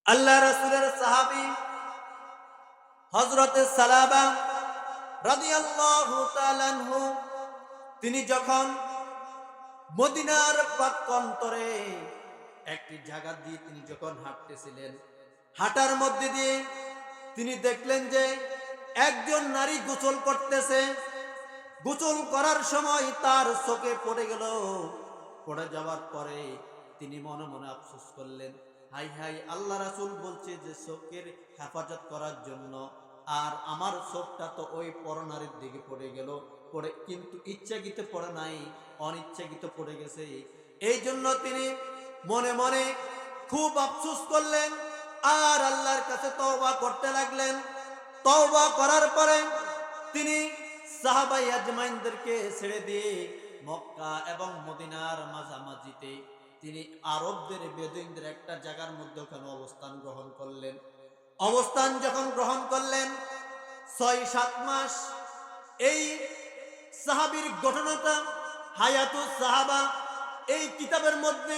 আল্লাহ রাসূলের সাহাবী হযরতে সালাবা রাদিয়াল্লাহু তাআলা আনহু তিনি যখন মদিনার প্রান্তরে একটি জায়গা দিয়ে তিনি যখন হাঁটতেছিলেন, হাঁটার মধ্যে দিয়ে তিনি দেখলেন যে একজন নারী গোসল করতেছে। গোসল করার সময় তার চোখে পড়ে গেল। পড়ে যাওয়ার পরে তিনি মনে মনে আফসোস করলেন, হাই হাই, আল্লাহ রাসূল বলছে যে চোখের হেফাজত করার জন্য, আর আমার চোখটা তো ওই পরনারীর দিকে পড়ে গেল। পড়ে কিন্তু ইচ্ছাকৃত পড়ে নাই, অনিচ্ছাকৃত পড়ে গেছে। এই জন্য তিনি মনে মনে খুব আফসোস করলেন আর আল্লাহর কাছে তওবা করতে লাগলেন। তওবা করার পরে তিনি সাহাবায়ে আজমাইনদেরকে ছেড়ে দিয়ে মক্কা এবং মদিনার মাঝামাঝিতে তিনি আরবদের বেদুইনদের একটা জায়গার মধ্যে ওখানে অবস্থান গ্রহণ করলেন। অবস্থান যখন গ্রহণ করলেন ৬-৭ মাস, এই সাহাবীর ঘটনাটা হায়াতুস সাহাবা এই কিতাবের মধ্যে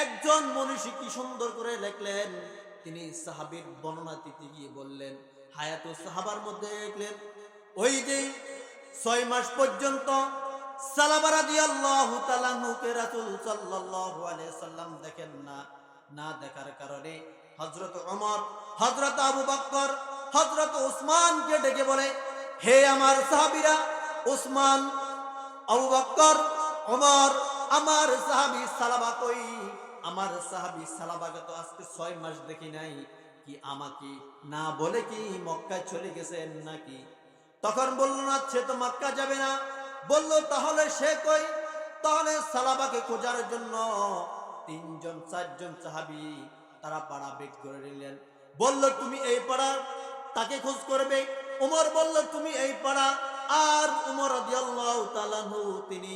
একজন মনীষী কি সুন্দর করে লিখলেন। তিনি সাহাবীর বর্ণনা দিতে গিয়ে বললেন, হায়াতুস সাহাবার মধ্যে লিখলেন, ওই যে ৬ মাস পর্যন্ত সালাবা রাদিয়াল্লাহু তাআলা আনহুকে রাসূল সাল্লাল্লাহু আলাইহি সাল্লাম দেখেন না। না দেখার কারণে হযরত ওমর, হযরত আবু বকর, হযরত উসমানকে ডেকে বলে, হে আমার সাহাবীরা, উসমান, আবু বকর, ওমর, আমার সাহাবী সালাবা কই? আমার সাহাবী সালাবাকে তো আজকে ৬ মাস দেখি নাই। কি আমাকে না বলে কি মক্কায় চলে গেছেন নাকি? তখন বলল, না, সে তো মক্কা যাবে না। বলল, তাহলে সে কই? তাহলে সালাবাকে খোঁজার জন্য ৩-৪ জন সাহাবী তারা পাড়া বের করে নিলেন। বলল, তুমি এই পাড়া, তাকে খোঁজ করবে। ওমর বলল, তুমি এই পাড়া। আর ওমর রাদিয়াল্লাহু তাআলা আনহু তিনি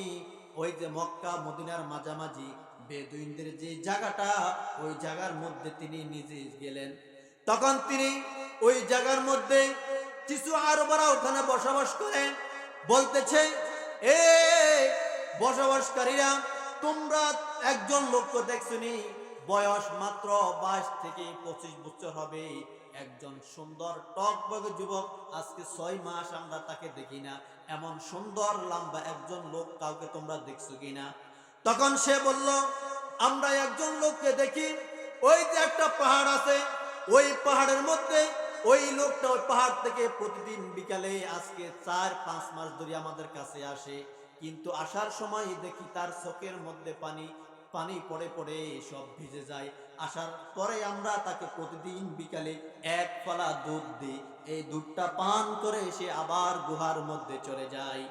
ওই যে মক্কা মদিনার মাঝামাঝি বেদুইনদের যে জায়গাটা, ওই জায়গার মধ্যে তিনি নিজে গেলেন। তখন তিনি ওই জায়গার মধ্যে কিছু আরবরা ওখানে বসবাস করে বলতেছে, এ বসবাসকারীরা, তোমরা একজন লোককে দেখছনি, বয়স মাত্র 22 থেকে 25 বছর হবে, একজন সুন্দর টকবগে যুবক, আজকে ৬ মাস আমরা তাকে দেখি না। এমন সুন্দর লম্বা একজন লোক কাউকে তোমরা দেখছো কিনা? তখন সে বলল, আমরা একজন লোককে দেখি, ওই যে একটা পাহাড় আছে, ওই পাহাড়ের মধ্যে ওই লোকটা ওই পাহাড় থেকে প্রতিদিন বিকালে আজকে ৪-৫ মাস ধরে আমাদের কাছে আসে, কিন্তু আসার সময় দেখি তার চোখের মধ্যে পানি পানি পড়ে পড়ে সব ভিজে যায়। আসার পরে আমরা তাকে প্রতিদিন বিকালে ১ ফলা দুধ দিই, এই দুধটা পান করে সে আবার গুহার মধ্যে চলে যায়।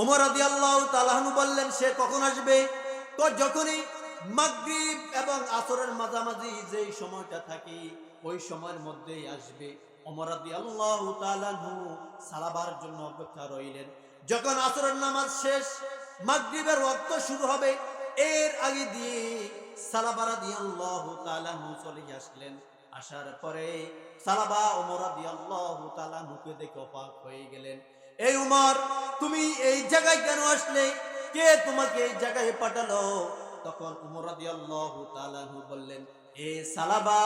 ওমর রাদিয়াল্লাহু তাআলা আনহু বললেন, সে কখন আসবে? তো যখনই মাগরিব এবং আসরের মাঝামাঝি যেই সময়টা থাকে, ওই সময়ের মধ্যেই আসবে। ওমর রাদিয়াল্লাহু তাআলা আনহু সালাবার জন্য অপেক্ষা রইলেন। যখন আসরের নামাজ শেষ, মাগরিবের ওয়াক্ত শুরু হবে, এর আগে দিয়ে সালাবা রাদিয়াল্লাহু তাআলা আনহু চলে আসলেন। আসার পরে সালাবা ওমর রাদিয়াল্লাহু তাআলা আনহুকে দেখে অবাক হয়ে গেলেন। এই উমর, তুমি এই জায়গায় কেন আসলে? কে তোমাকে এই জায়গায় পাঠালো? তখন ওমর রাদিয়াল্লাহু তাআলা আনহু বললেন, এ সালাবা,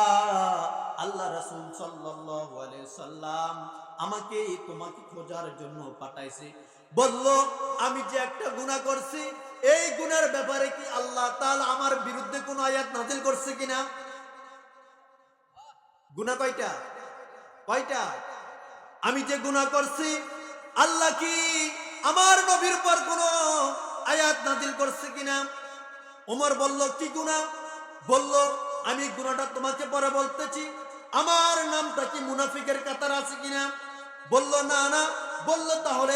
আল্লাহ রাসূল সাল্লাল্লাহু আলাইহি সাল্লাম আমাকে তোমাকে খোঁজার জন্য পাঠাইছে। বলল, আমি যে একটা গুনাহ করছি, এই গুনার ব্যাপারে কি আল্লাহ তাআলা আমার বিরুদ্ধে কোন আয়াত নাযিল করছে কিনা? গুনাহ কয়টা? কয়টা? আমি যে গুনাহ করছি, আল্লাহ কি আমার নবীর উপর কোন আয়াত নাযিল করছে কিনা? ওমর বলল, কি গুনাহ? বলল, আমি গুনাহটা তোমাকে পরে বলতেছি। আমার নামটা কি মুনাফিকের কাতারে আছে কিনা? বলল, না না। বলল, তাহলে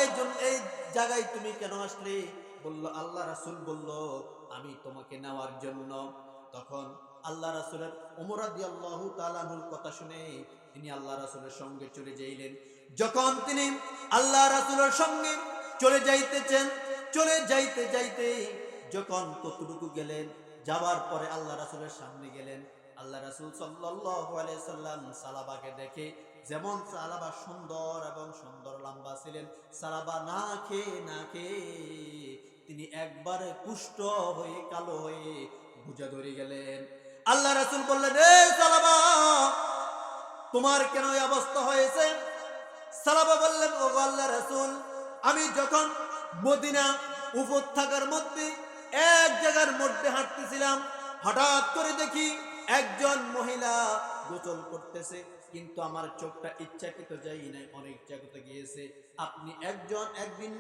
এই জায়গায় তুমি কেন আসলে? বলল, আল্লাহ রাসূল বলল আমি তোমাকে নেওয়ার জন্য। তখন আল্লাহ রাসূলের ওমর রাদিয়াল্লাহু তাআলা আনহুর কথা শুনে তিনি আল্লাহ রাসূলের সঙ্গে চলে যাইলেন। যখন তিনি আল্লাহ রাসূলের সঙ্গে চলে যাইতেছেন, চলে যাইতে যাইতে যখন কতটুকু গেলেন, যাওয়ার পরে আল্লাহ রাসূলের সামনে গেলেন। আল্লাহ রাসূল সাল্লাল্লাহু আলাইহি সাল্লাম সালাবাকে দেখে, যেমন সালাবা সুন্দর এবং সুন্দর লম্বা ছিলেন, সালাবা না খেয়ে তিনি একবারে কুষ্ঠ হয়ে কালো হয়ে বুঝা ধরে গেলেন। আল্লাহ রাসূল বললেন, এ সালাবা, তোমার কেন এই অবস্থা হয়েছে? সাহাবা বললেন, ও আল্লাহর রাসূল, আমি যখন মদিনা উপত্যকার মধ্যে এক জায়গার মধ্যে হাঁটতেছিলাম, হঠাৎ করে দেখি একজন মহিলা গোসল করতেছে, কিন্তু আমার চোখটা ইচ্ছাকৃত যাই নাই, অনেক জায়গাতে গিয়েছে। আপনি একদিন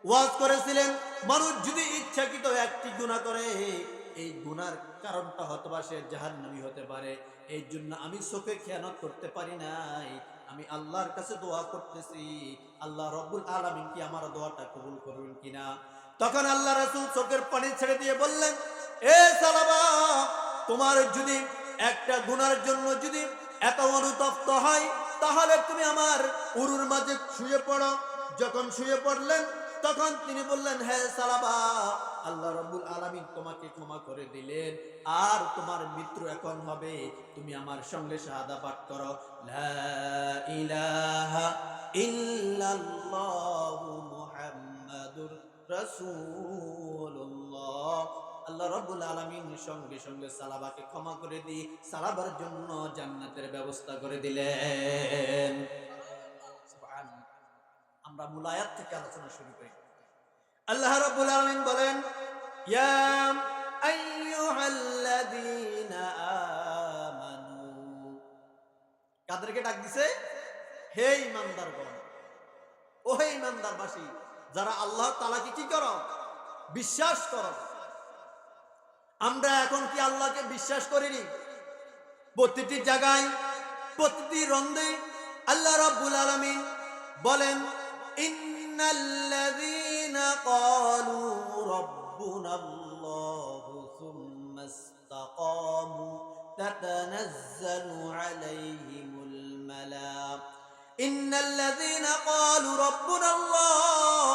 ওয়াজ করেছিলেন, মানুষ যদি ইচ্ছাকৃত একটি গুনাহ করে, এই গুনার কারণটা হয়তোবা সে জাহান্নামী হতে পারে। এই জন্য আমি চোখে খেয়ানত করতে পারি নাই। আমি আল্লাহর কাছে দোয়া করতেছি, আল্লাহ রব্বুল আলামিন কি আমার দোয়াটা কবুল করবেন কিনা। তখন আল্লাহ রাসূল চোখের পানি ছেড়ে দিয়ে বললেন, এ সালাবা, তোমার যদি একটা গুনার জন্য যদি এত অনুতপ্ত হয়, তাহলে তুমি আমার উরুর মাঝে শুয়ে পড়ো। যখন শুয়ে পড়লেন, তখন তিনি বললেন, হে সালাবা, আল্লাহ রাব্বুল আলামিন তোমাকে ক্ষমা করে দিলেন, আর তোমার মৃত্যু এখন হবে। তুমি আমার সঙ্গে শাহাদা পাঠ করো, লা ইলাহা ইল্লাল্লাহু মুহাম্মাদুর রাসূলুল্লাহ। আল্লাহ রাব্বুল আলামিন সঙ্গে সঙ্গে সালাবাকে ক্ষমা করে দিয়ে সালাবার জন্য জান্নাতের ব্যবস্থা করে দিলেন। সুবহানাল্লাহ। আমরা মূল আয়াত থেকে আলোচনা শুরু করি। আল্লাহ রাব্বুল আলামিন বলেন, ইয়া আইয়ুহাল্লাযীনা আমানু। কাদেরকে ডাক দিছে? হে ঈমানদারগণ, ও হে ঈমানদারবাসী, যারা আল্লাহ তাআলাকে কি করো? বিশ্বাস করো। আমরা এখন কি আল্লাহকে বিশ্বাস করিনি? প্রতিটি জায়গায়, প্রতিটি রন্দে আল্লাহ রাব্বুল আলামিন বলেন, ইন্নাল্লাযীনা ক্বালু রাব্বুনাল্লাহু সুম্মা ইসতাকামু তাতানাজ্জালু আলাইহিমুল মালায়েকা। ইন্নাল্লাযীনা ক্বালু রাব্বুনাল্লাহ,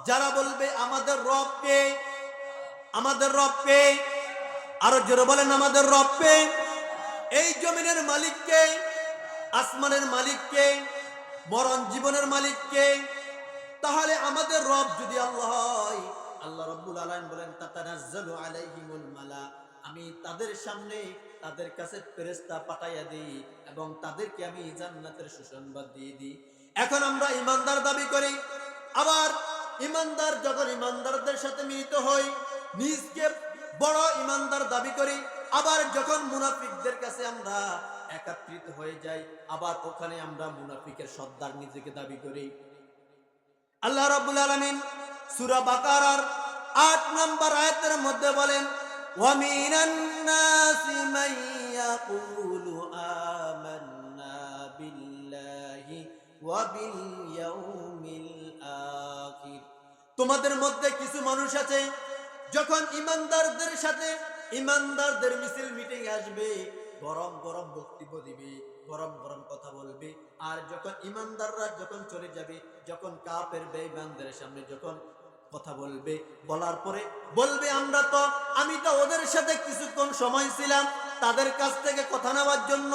যারা বলবে আমাদের রব কে, আমাদের রব কে, আরো জোরে বলেন আমাদের রব কে। এই জমিনের মালিক কে? আসমানের মালিক কে? মরণ জীবনের মালিক কে? তাহলে আমাদের রব যদি আল্লাহ হয়, আল্লাহ রাব্বুল আলামিন বলেন, তাতানাজ্জালু আলাইহিমুল মালায়েকা, আমি তাদের সামনে তাদের কাছে ফেরেশতা পাঠাইয়া দিই এবং তাদেরকে আমি জান্নাতের সুসংবাদ দিয়ে দিই। এখন আমরা ঈমানদার দাবি করি, আবার ঈমানদার যখন ঈমানদারদের সাথে মিলিত হই, নিজকে বড় ঈমানদার দাবি করি। আবার যখন মুনাফিকদের কাছে আমরা একত্রিত হয়ে যাই, আবার ওখানে আমরা মুনাফিকের সর্দার নিজেকে দাবি করি। আল্লাহ রাব্বুল আলামিন সূরা বাকারার ৮ নম্বর আয়াতের মধ্যে বলেন, ওয়া মিনান নাসি মান ইয়াকুলু আমান্না বিল্লাহি ওয়া বিল ইয়াউমিল আখির। তোমাদের মধ্যে কিছু মানুষ আছে, যখন ঈমানদারদের সাথে ঈমানদারদের মিছিল মিটিং আসবে, গরম গরম বক্তব্য দিবে, গরম গরম কথা বলবে। আর যখন ঈমানদাররা যখন চলে যাবে, যখন কাফের বেঈমানদের সামনে যখন কথা বলবে, বলার পরে বলবে, আমি তো ওদের সাথে কিছুক্ষণ সময় ছিলাম, তাদের কাছ থেকে কথা নেওয়ার জন্য।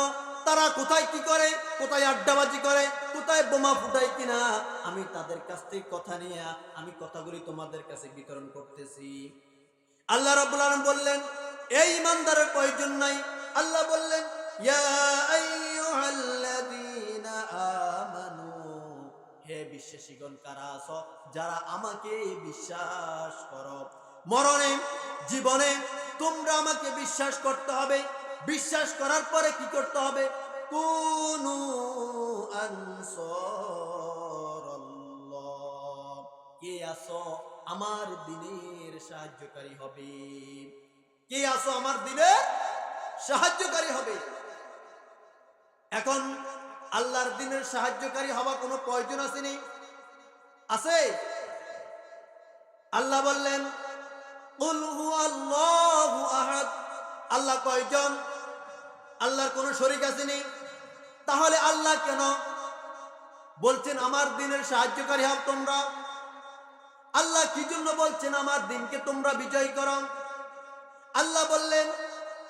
তারা কোথায় কি করে, কোথায় আড্ডাবাজি করে, কোথায় বোমা ফুটায় কিনা, আমি তাদের কাছ থেকে কথা নিয়ে আমি কথাগুলি তোমাদের কাছে বিতরণ করতেছি। আল্লাহ রাব্বুল আলামিন বললেন, এই ঈমানদারের প্রয়োজন নাই। আল্লাহ বললেন, ইয়া আইয়ুহাল্লাযীনা আমানু, হে বিশ্বাসীগণ কারা আছো, যারা আমাকে বিশ্বাস করো। মরণে জীবনে তোমরা আমাকে বিশ্বাস করতে হবে। বিশ্বাস করার পরে কি করতে হবে? কুনু আনসারাল্লাহ, কে আছো আমার দ্বীনের সাহায্যকারী হবে। কে আছো আমার দ্বীনের সাহায্যকারী হবে। এখন আল্লাহর দ্বীনের সাহায্যকারী হওয়া কোনো প্রয়োজন আসেনি? আছে? আল্লাহ বললেন, কুল হুয়াল্লাহু আহাদ। আল্লাহ কয়জন? আল্লাহর কোনো শরীক আসেনি। তাহলে আল্লাহ কেন বলছেন আমার দ্বীনের সাহায্যকারী হও তোমরা? আল্লাহ কি জন্য বলছেন আমার দ্বীনকে তোমরা বিজয় করো? আল্লাহ বললেন,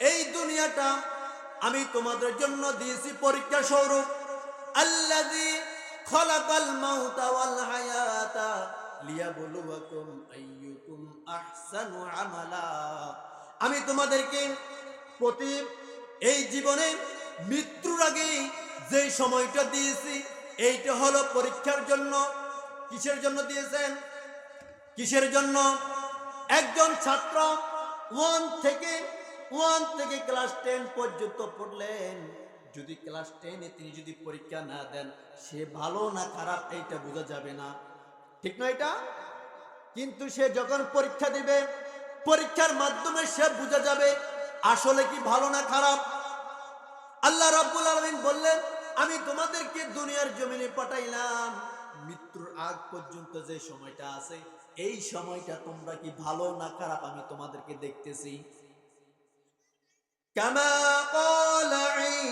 এই দুনিয়াটা আমি তোমাদের জন্য দিয়েছি পরীক্ষা স্বরূপ। আল্লাযী খালাকাল মাউতা ওয়াল হায়াতা লিয়াবলুয়াকুম আইয়ুকুম আহসানু আমালা। আমি তোমাদেরকে প্রতি এই জীবনে মৃত্যুর আগে যেই সময়টা দিয়েছি এইটা হলো পরীক্ষার জন্য। কিসের জন্য দিয়েছেন? কিসের জন্য? একজন ছাত্র ওয়ান থেকে ক্লাস 10 পর্যন্ত পড়লেন, যদি ক্লাস 10-এ তিনি যদি পরীক্ষা না দেন, সে ভালো না খারাপ এইটা বোঝা যাবে না, ঠিক না এটা? কিন্তু সে যখন পরীক্ষা দিবে, পরীক্ষার মাধ্যমে সে বোঝা যাবে আসলে কি ভালো না খারাপ। আল্লাহ রাব্বুল আলামিন বললেন, আমি তোমাদেরকে দুনিয়ার জমিনে পাঠাইলাম, মৃত্যুর আগ পর্যন্ত যে সময়টা আছে এই সময়টা তোমরা কি ভালো না খারাপ আমি তোমাদেরকে দেখতেছি। কামা ক্বালা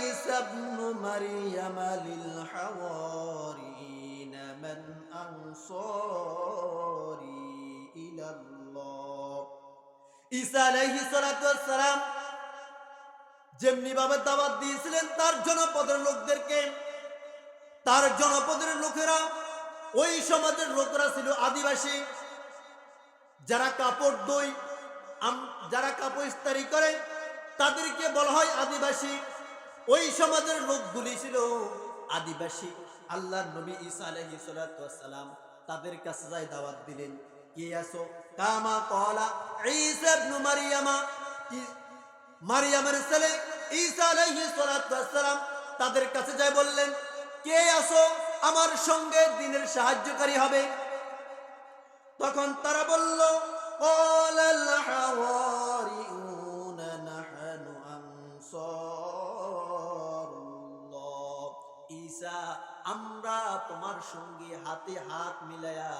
ঈসা ইবনু মারইয়াম লিল হাওয়ারিয়িন মান আনসারি ইলাল্লাহ। ঈসা আলাইহিস সালাতু ওয়াস সালাম যেমনি ভাবে দাওয়াত দিয়েছিলেন তার জনপদের লোকদেরকে, তার জনপদের লোকেরা, ওই সমাজের লোকেরা ছিল আদিবাসী, যারা কাপড় দই, যারা কাপড় ইস্তারি করে তাদেরকে বলা হয় আদিবাসী। ওই সমাজের লোকগুলি ছিল আদিবাসী। আল্লাহর নবী ঈসা আলাইহিস সালাতু ওয়াস সালাম তাদের কাছে যাই দাওয়াত দিলেন, কে আসো? কামা ক্বালা ঈসা ইবনু মারইয়ামা, মারইয়ামের ছেলে ঈসা আলাইহিস সালাতু ওয়াস সালাম তাদের কাছে যাই বললেন, কে আসো আমার সঙ্গে দ্বীনের সাহায্যকারী হবে? তখন তারা বলল, ক্বালাল হাওয়ারিউনা নাহনু আনসারুল্লাহ। ঈসা, আমরা তোমার সঙ্গে হাতে হাত মিলায়া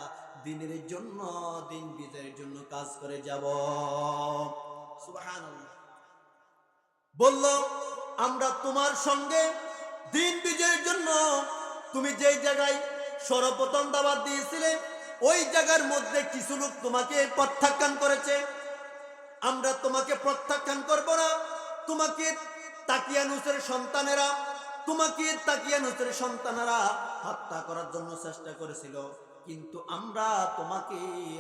দ্বীনের জন্য, দ্বীন বিজয়ের জন্য কাজ করে যাব। সুবহানাল্লাহ। বলল, আমরা তোমার সঙ্গে দ্বীন বিজয়ের জন্য, তুমি যেই জায়গায় সর্বপ্রথম দাওয়াত দিয়েছিলে ওই জায়গার মধ্যে কিছু লোক তোমাকে প্রত্যাখ্যান করেছে, আমরা তোমাকে প্রত্যাখ্যান করব না। তোমাকে তাকিয়ানুসের সন্তানেরা হত্যা করার জন্য চেষ্টা করেছিল, কিন্তু আমরা তোমাকে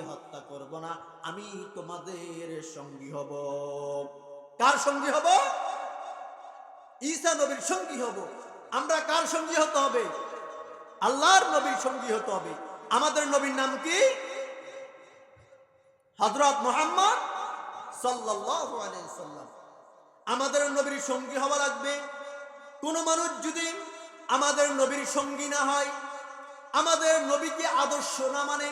হত্যা করব না, আমি তোমাদের সঙ্গী হব। কার সঙ্গী হব? ঈসা নবীর সঙ্গী হব। আমরা কার সঙ্গী হতে হবে? আল্লাহর নবীর সঙ্গী হতে হবে। আমাদের নবীর নাম কি? হযরত মুহাম্মদ সাল্লাল্লাহু আলাইহি সাল্লাম। আমাদের নবীর সঙ্গী হওয়া লাগবে। কোন মানুষ যদি আমাদের নবীর সঙ্গী না হয়, আমাদের নবীকে আদর্শ না মানে,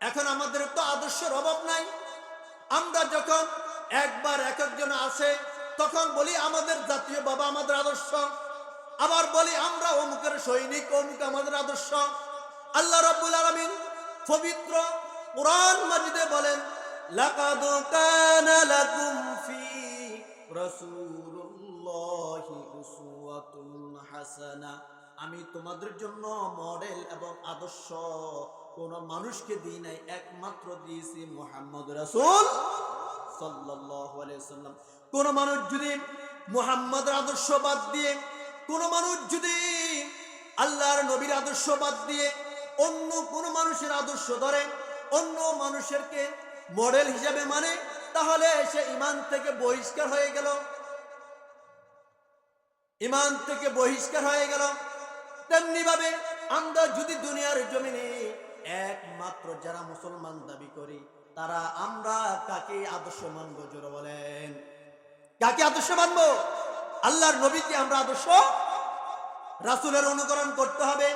এখন আমাদের তো আদর্শের অভাব নাই। আমরা যখন একবার এক একজন আসে তখন বলি আমাদের জাতীয় বাবা আমাদের আদর্শ, আবার বলি আমরা অমুকের সৈনিক, অমুক আমাদের আদর্শ। আল্লাহ রাব্বুল আলামিন পবিত্র কুরআন মাজিদে বলেন, লাকাদ কানা লাকুম ফি রাসূলুল্লাহি উসওয়াতুন হাসানাহ। আমি তোমাদের জন্য মডেল এবং আদর্শ কোন মানুষকে দিই নাই, একমাত্র দিয়েছি মুহাম্মদ রাসূল সাল্লাল্লাহু আলাইহি ওয়াসাল্লাম। কোন মানুষ যদি মুহাম্মদের আদর্শ বাদ দিয়ে, কোন মানুষ যদি আল্লাহর নবীর আদর্শ বাদ দিয়ে অন্য কোন মানুষের আদর্শ ধরে, অন্য মানুষেরকে মডেল হিসেবে মানে, তাহলে সে ঈমান থেকে বহিষ্কার হয়ে গেল, ঈমান থেকে বহিষ্কার হয়ে গেল। তেমনি ভাবে আমরা যদি দুনিয়ার জমিনে একমাত্র যারা মুসলমান দাবি করি, তারা আমরা কাকে আদর্শ মানব? জোরে বলেন, কাকে আদর্শ মানব? আল্লাহর নবীকে আমরা আদর্শ, রাসূলের অনুকরণ করতে হবে,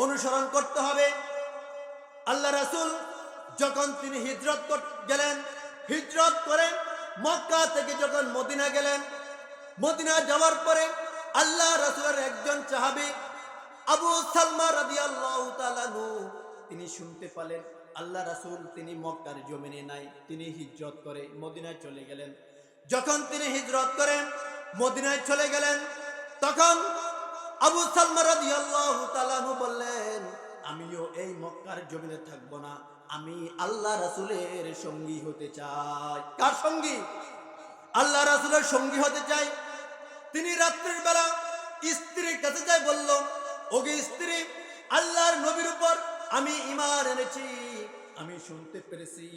অনুসরণ করতে হবে। আল্লাহ রাসূল যখন তিনি হিজরত গেলেন, হিজরত করে মক্কা থেকে যখন মদিনা গেলেন, মদিনা যাওয়ার পরে আল্লাহ রাসূলের একজন সাহাবী আবু সালমা রাদিয়াল্লাহু তাআলা আনহু তিনি শুনতে পেলেন আল্লাহ রাসূল তিনি মক্কার জমিনে নাই, তিনি হিজরত করে মদিনায় চলে গেলেন। যখন তিনি হিজরত করেন মদিনায় চলে গেলেন, তখন আবু সালমা রাদিয়াল্লাহু তাআলা আনহু বললেন, আমিও এই মক্কার জমিনে থাকবো না, আমি আল্লাহ রাসূলের সঙ্গী হতে চাই। কার সঙ্গী? আল্লাহ রাসূলের সঙ্গী হতে চাই। তিনি রাত্রির বেলা স্ত্রীর কাছে যাই বলল, ওগে স্ত্রী, আল্লাহর নবীর উপর আমি ঈমান এনেছি, আমি শুনতে পেরেছি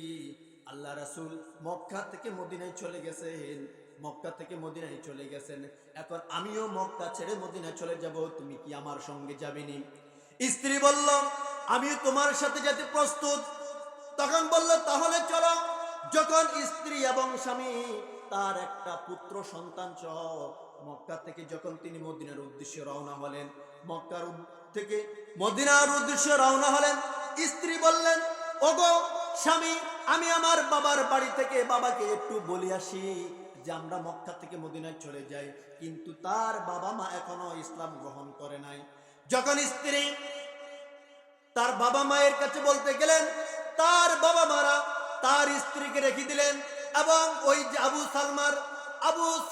আল্লাহ রাসূল মক্কা থেকে মদিনায় চলে গেছেন, মক্কা থেকে মদিনায় চলে গেছেন, এখন আমিও মক্কা ছেড়ে মদিনায় চলে যাব, তুমি কি আমার সঙ্গে যাবেনি? স্ত্রী বলল, আমিও তোমার সাথে যেতে প্রস্তুত। তখন বলল, তাহলে চলো। যখন স্ত্রী এবং স্বামী তার একটা পুত্র সন্তান সহ মক্কা থেকে যখন তিনি মদিনার উদ্দেশ্যে রওনা হলেন, মক্কার থেকে মদিনার উদ্দেশ্যে রওনা হলেন, স্ত্রী বললেন, ওগো স্বামী, আমি আমার বাবার বাড়ি থেকে বাবাকে একটু বলে আসি যে আমরা মক্কা থেকে মদিনায় চলে যাই। কিন্তু তার বাবা মা এখনো ইসলাম গ্রহণ করে নাই। যখন স্ত্রী তার বাবা মায়ের কাছে বলতে গেলেন, তার বাবা মারা তার স্ত্রীকে রেখে দিলেন, এবং ওই যে আবু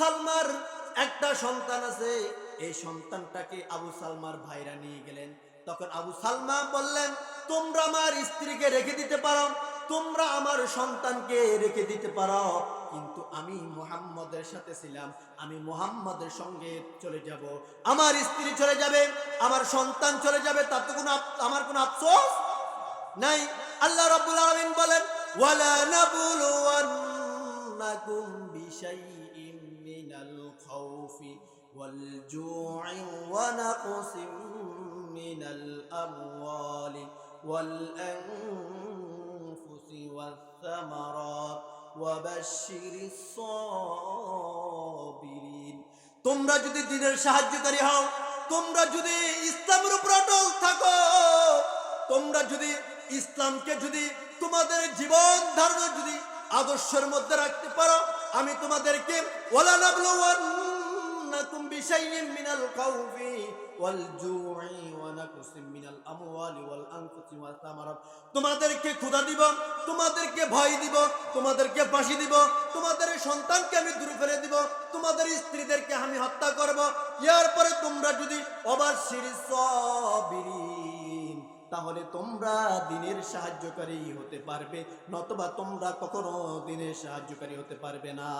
সালমার একটা সন্তান আছে, এই সন্তানটাকে আবু সালমার ভাইরা নিয়ে গেলেন। তখন আবু সালমা বললেন, তোমরা আমার স্ত্রীকে রেখে দিতে পারো, তোমরা আমার সন্তানকে রেখে দিতে পারো, কিন্তু আমি মুহাম্মদের সাথে ছিলাম, আমি মুহাম্মদের সঙ্গে চলে যাব। আমার স্ত্রী চলে যাবে, আমার সন্তান চলে যাবে, তার তো আমার কোনো আফসোস নাই। আল্লাহ রাব্বুল আলামিন বলেন, ওয়ালা নাবুলুওয়ান্নাকুম বিশাইইন মিনাল খাউফি ওয়াল জু'i ওয়া নাকসিম মিনাল আমওয়ালি ওয়াল আনফুসি ওয়াস সামারাত ওয়া বাশশিরিস সাবিরিন। তোমরা যদি দ্বীনের সাহায্যকারী হও, তোমরা যদি ইসলামের উপর অটল থাকো, তোমরা যদি ইসলামকে যদি তোমাদের জীবন ধারণের যদি আদর্শের মধ্যে রাখতে পারো, আমি তোমাদেরকে ওয়ালা নাবলুওয়ান্নাকুম বিশাইইন মিনাল খাউফি ওয়াল জু'i ওয়া নাকসিম মিনাল আমওয়ালি ওয়াল আনফুসি ওয়াস সামারাত, তোমাদেরকে ক্ষুধা দিব, তোমাদেরকে ভয় দিব, তোমাদেরকে ফাঁসি দিব, তোমাদের সন্তানকে আমি দূরে ফেলে দিব, তোমাদের স্ত্রীদেরকে আমি হত্যা করব। এরপরে তোমরা যদি অবাশশিরিস সাবিরিন, তাহলে তোমরা দ্বীনের সাহায্যকারী হতে পারবে, নতুবা তোমরা কখনো দ্বীনের সাহায্যকারী হতে পারবে না।